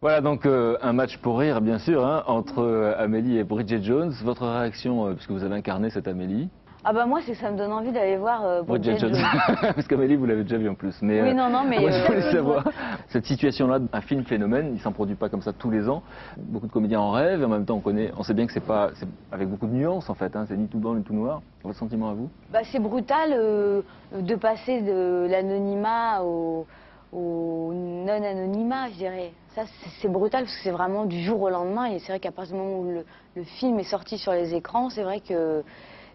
Voilà donc un match pour rire bien sûr hein, entre Amélie et Bridget Jones. Votre réaction puisque vous avez incarné cette Amélie? Ah bah moi ça me donne envie d'aller voir Bridget Jones. Parce qu'Amélie vous l'avez déjà vu en plus. Mais, oui non mais... moi je voulais savoir, cette situation-là, un film phénomène, il s'en produit pas comme ça tous les ans. Beaucoup de comédiens en rêvent et en même temps on sait bien que c'est avec beaucoup de nuances en fait, hein, c'est ni tout blanc ni tout noir. Votre sentiment à vous? Bah c'est brutal de passer de l'anonymat au non-anonymat, je dirais. Ça, c'est brutal parce que c'est vraiment du jour au lendemain. Et c'est vrai qu'à partir du moment où le film est sorti sur les écrans, c'est vrai que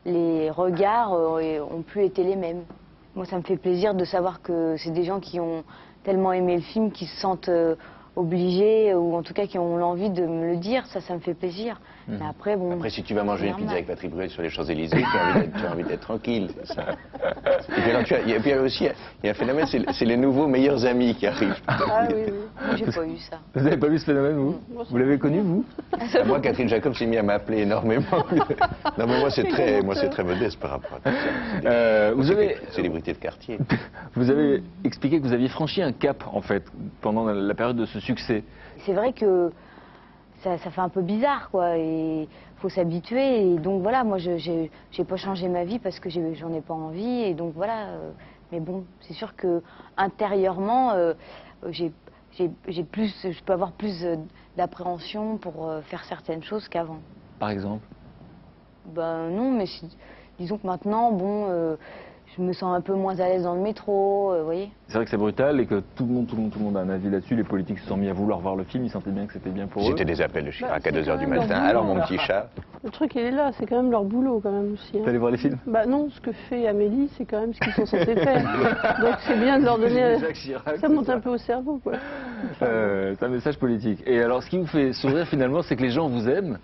les regards ont plus été les mêmes. Moi, ça me fait plaisir de savoir que c'est des gens qui ont tellement aimé le film, qui se sentent obligés, ou en tout cas qui ont l'envie de me le dire. Ça me fait plaisir. Mais après, bon... Après, si tu vas manger une pizza avec Patrick Bruel sur les Champs-Élysées, tu as envie d'être tranquille, c'est ça. Et puis, alors, il y a aussi un phénomène, c'est les nouveaux meilleurs amis qui arrivent. Ah oui, oui. Moi, j'ai pas eu ça. Vous n'avez pas vu ce phénomène, vous? Vous l'avez connu, vous? Moi, Catherine Jacob s'est mis à m'appeler énormément. Non, mais moi, c'est très modeste par rapport à tout ça. Vous avez... Célébrité de quartier. Vous avez expliqué que vous aviez franchi un cap, en fait, pendant la période de ce succès. C'est vrai que ça fait un peu bizarre, quoi, et faut s'habituer. Et donc voilà, moi, j'ai pas changé ma vie parce que j'en ai pas envie, et donc voilà. Mais bon, c'est sûr que intérieurement, je peux avoir plus d'appréhension pour faire certaines choses qu'avant. Par exemple? Ben non, mais disons que maintenant, bon, je me sens un peu moins à l'aise dans le métro, vous voyez. C'est vrai que c'est brutal et que tout le monde a un avis là-dessus. Les politiques se sont mis à vouloir voir le film, ils sentaient bien que c'était bien pour eux. C'était des appels de Chirac à 2h du matin. Alors mon petit chat. Le truc il est là, c'est quand même leur boulot quand même aussi. Hein. T'allais voir les films? Bah non, ce que fait Amélie, c'est quand même ce qu'ils sont censés faire. Donc c'est bien de leur donner... Chirac, ça monte un peu au cerveau, quoi. C'est un message politique. Et alors ce qui vous fait sourire finalement, c'est que les gens vous aiment.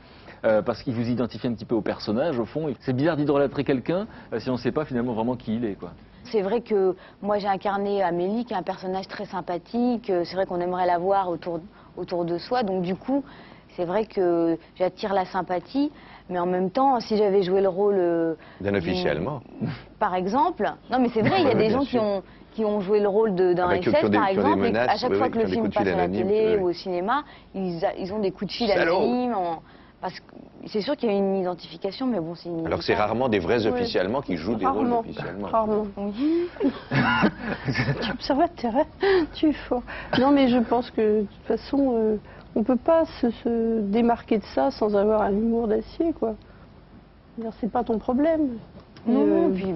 Parce qu'ils vous identifient un petit peu au personnage, au fond. C'est bizarre d'idolâtrer quelqu'un si on ne sait pas finalement vraiment qui il est, quoi. C'est vrai que moi j'ai incarné Amélie, qui est un personnage très sympathique. C'est vrai qu'on aimerait la voir autour de soi. Donc du coup, c'est vrai que j'attire la sympathie. Mais en même temps, si j'avais joué le rôle... D'un officier allemand. Par exemple. Non mais c'est vrai, il y a des gens qui ont joué le rôle d'un SS, par exemple. Et à chaque fois que le film passe à la télé ou au cinéma, ils ont des coups de fil anonymes. Parce que c'est sûr qu'il y a une identification, mais bon, c'est une... Alors c'est rarement des vrais officiers allemands qui jouent des rôles d'officiers allemands. Rarement. Oui. Tu observes le terrain, tu es fort. Non, mais je pense que de toute façon, on ne peut pas se démarquer de ça sans avoir un humour d'acier, quoi. C'est pas ton problème. Non, puis...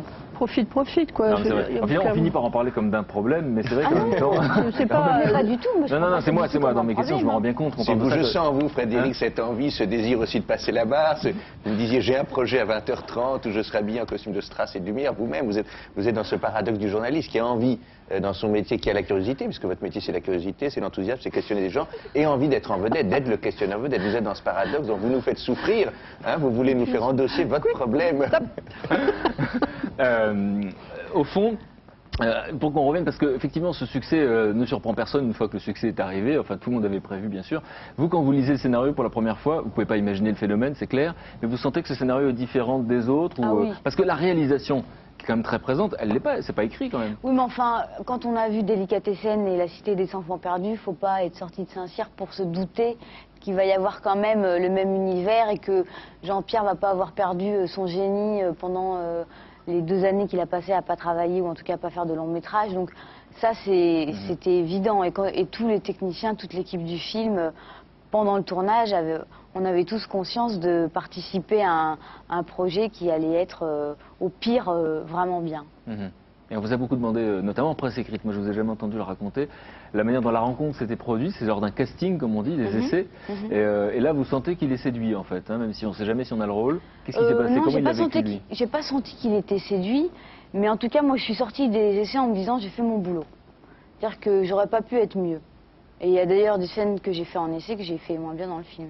Profite, quoi. Non, on finit par en parler comme d'un problème, mais c'est vrai qu'en même temps... C'est pas du tout. Non, c'est moi, dans mes questions, je me rends bien compte. Je sens en vous, Frédéric, cette envie, ce désir aussi de passer la barre. Vous me disiez, j'ai un projet à 20h30 où je serai habillé en costume de Strass et de lumière. Vous-même, vous êtes dans ce paradoxe du journaliste qui a envie, dans son métier, qui a la curiosité, puisque votre métier, c'est la curiosité, c'est l'enthousiasme, c'est questionner les gens, et envie d'être en vedette, d'être le questionneur vedette. Vous êtes dans ce paradoxe, donc vous nous faites souffrir, hein, vous voulez nous faire endosser votre problème. Au fond, pour qu'on revienne, parce qu'effectivement ce succès ne surprend personne une fois que le succès est arrivé, enfin tout le monde avait prévu bien sûr. Vous, quand vous lisez le scénario pour la première fois, vous ne pouvez pas imaginer le phénomène, c'est clair, mais vous sentez que ce scénario est différent des autres oui. Parce que la réalisation, qui est quand même très présente, elle l'est pas, c'est pas écrit quand même. Oui, mais enfin, quand on a vu Délicatessen et La Cité des Enfants Perdus, il ne faut pas être sorti de Saint-Cyr pour se douter qu'il va y avoir quand même le même univers et que Jean-Pierre ne va pas avoir perdu son génie pendant... les 2 années qu'il a passées à pas travailler ou en tout cas à pas faire de long métrage. Donc ça c'était évident et tous les techniciens, toute l'équipe du film pendant le tournage, on avait tous conscience de participer à un projet qui allait être au pire vraiment bien. Et on vous a beaucoup demandé, notamment en presse écrite, moi je vous ai jamais entendu le raconter, la manière dont la rencontre s'était produite, c'est genre d'un casting comme on dit, des essais, et là vous sentez qu'il est séduit en fait, hein, même si on ne sait jamais si on a le rôle. Qu'est-ce qui s'est passé? Comment il l'a vécu lui? J'ai pas senti qu'il était séduit, mais en tout cas moi je suis sortie des essais en me disant j'ai fait mon boulot. C'est-à-dire que j'aurais pas pu être mieux. Et il y a d'ailleurs des scènes que j'ai fait en essai que j'ai fait moins bien dans le film.